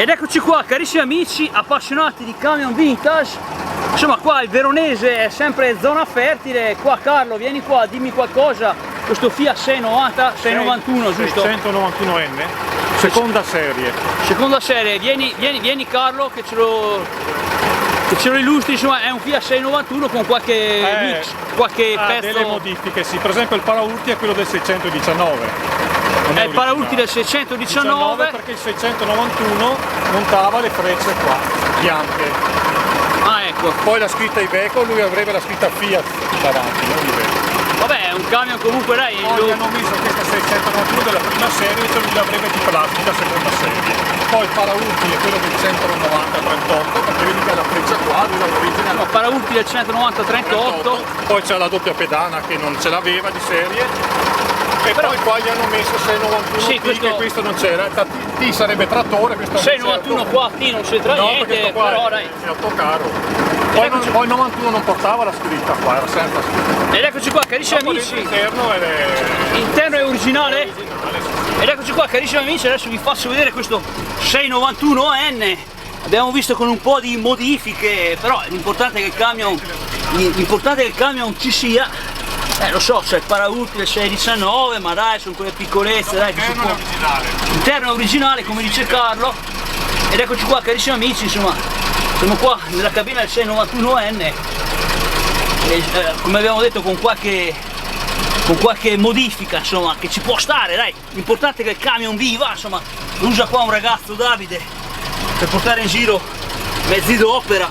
Ed eccoci qua, carissimi amici appassionati di camion vintage. Insomma, qua il veronese è sempre zona fertile. Qua Carlo, vieni qua, dimmi qualcosa. Questo Fiat 690, 691, giusto? 691N, seconda serie. Seconda serie, vieni Carlo che ce lo illustri. Insomma, è un Fiat 691 con qualche mix, qualche pezzo. Delle modifiche, sì. Per esempio il paraurti è quello del 619. È il paraurti del 619 perché il 691 montava le frecce qua, bianche. Ah, ecco. Poi la scritta Iveco, lui avrebbe la scritta Fiat davanti, non Iveco. Vabbè, è un camion comunque, dai. Poi hanno messo questa 691 della prima serie, cioè lui l'avrebbe di plastica seconda serie. Poi il paraurti è quello del 190-38, perché vedi che ha la freccia qua, lui l'origine. No, paraurti del 190-38. Poi c'è la doppia pedana che non ce l'aveva di serie. E però, poi qua gli hanno messo 691 sì, questo non c'era, T sarebbe trattore, questo 691 qua T non c'entra niente, qua però dai. È autocaro. Poi il 91 non portava la scritta qua, era sempre scritta. Ed eccoci qua, carissimi amici. L'interno è originale? Sì. Ed eccoci qua, carissimi amici, adesso vi faccio vedere questo 691N. Abbiamo visto con un po' di modifiche, però l'importante è che il camion ci sia. Lo so, c'è il paraurti del 619, ma dai, sono quelle piccolezze, dai, che si può. Interno originale, come dice Carlo. Ed eccoci qua, carissimi amici, insomma, siamo qua nella cabina del 691N e, come abbiamo detto, con qualche modifica, insomma, che ci può stare, dai. L'importante è che il camion viva, insomma, lo usa qua un ragazzo, Davide, per portare in giro mezzi d'opera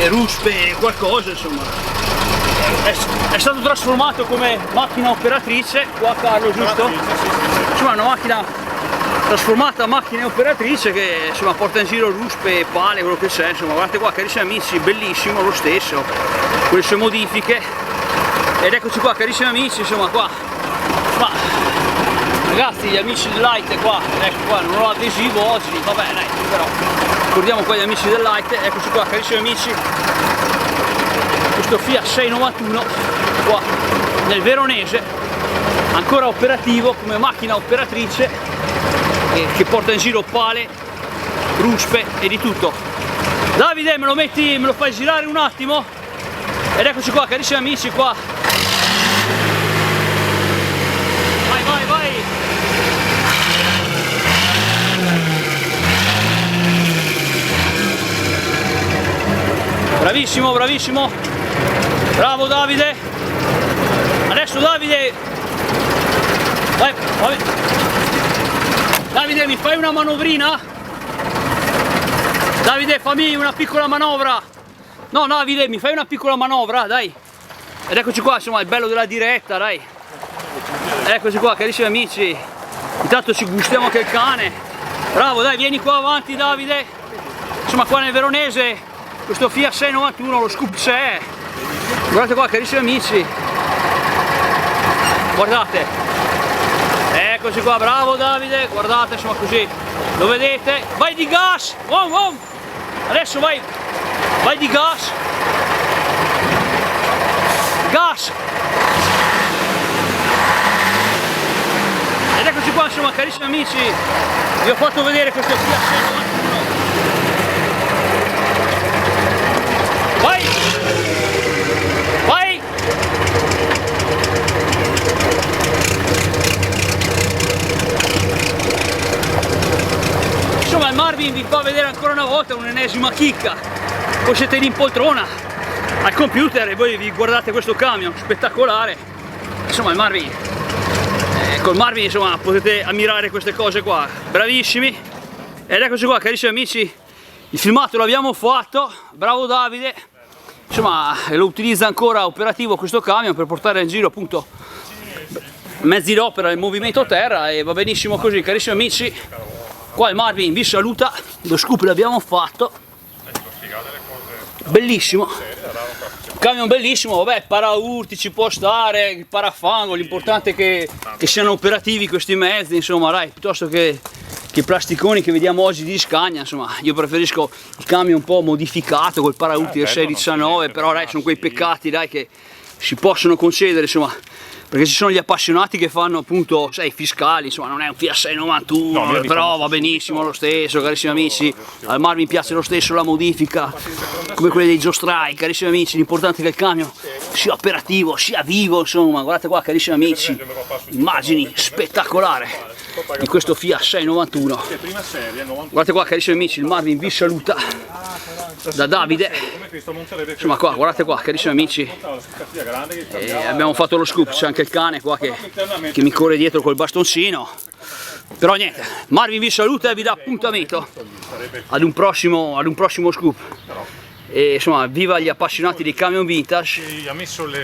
e ruspe e qualcosa, insomma. È stato trasformato come macchina operatrice, qua Carlo, giusto? Sì. Insomma, una macchina trasformata a macchina operatrice che, insomma, porta in giro ruspe, pale, quello che c'è, insomma. Guardate qua, carissimi amici, bellissimo lo stesso, con le sue modifiche. Ed eccoci qua, carissimi amici, insomma, qua. Ma ragazzi, gli amici del Light qua, ecco qua, non ho adesivo oggi, vabbè dai, però ricordiamo qua gli amici del Light. Eccoci qua, carissimi amici, questo Fiat 691 qua nel veronese, ancora operativo come macchina operatrice, che porta in giro pale, ruspe e di tutto. Davide, me lo fai girare un attimo? Ed eccoci qua, carissimi amici, qua. Vai. Bravissimo. Bravo Davide. Adesso Davide. Vai. Davide, mi fai una manovrina? Davide, fammi una piccola manovra. No, Davide, mi fai una piccola manovra, dai. Ed eccoci qua, insomma, il bello della diretta, dai. Eccoci qua, carissimi amici. Intanto ci gustiamo anche il cane. Bravo, dai, vieni qua avanti, Davide. Insomma, qua nel veronese, questo Fiat 691, lo scoop c'è. Guardate qua, carissimi amici. Guardate. Eccoci qua, bravo Davide. Guardate, insomma, così. Lo vedete? Vai di gas! Wow. Adesso vai di gas. Ed eccoci qua, insomma, carissimi amici, vi ho fatto vedere questo Fiat 691. Vai! Insomma, il Marvin vi fa vedere ancora una volta un'ennesima chicca. Voi siete in poltrona al computer e voi vi guardate questo camion spettacolare. Insomma, il Marvin, col Marvin, insomma, potete ammirare queste cose qua. Bravissimi. Ed eccoci qua, carissimi amici, il filmato l'abbiamo fatto. Bravo Davide. Insomma, lo utilizza ancora operativo questo camion per portare in giro, appunto, mezzi d'opera nel movimento a terra, e va benissimo così, carissimi amici. Qua il Marvin vi saluta, lo scoop l'abbiamo fatto. Bellissimo, camion bellissimo. Vabbè, paraurti ci può stare, il parafango, l'importante è che siano operativi questi mezzi, insomma, dai, piuttosto che i plasticoni che vediamo oggi di Scania. Insomma, io preferisco il camion un po' modificato col paraurti del 619, però dai, sono quei peccati, dai, che si possono concedere, insomma, perché ci sono gli appassionati che fanno appunto, sai, fiscali, insomma non è un Fiat 691, No, però va benissimo lo stesso, carissimi amici. Al Marvin piace lo stesso la modifica, come quelle dei Zostrai, carissimi amici. L'importante è che il camion sia operativo, sia vivo, insomma. Guardate qua, carissimi amici, immagini spettacolari di questo Fiat 691. Prima serie, 91. Guardate qua, carissimi amici, il Marvin vi saluta da Davide. Insomma qua, guardate qua, carissimi amici, abbiamo fatto lo scoop, c'è anche il cane qua che mi corre dietro col bastoncino. Però niente, Marvin vi saluta e vi dà appuntamento ad un prossimo scoop. E insomma, viva gli appassionati dei camion vintage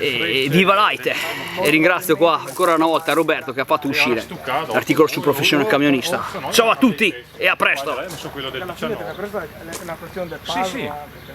e viva Laite. E ringrazio qua ancora una volta Roberto che ha fatto uscire l'articolo su Professione Camionista. Ciao a tutti e a presto! Questa è una questione del pago.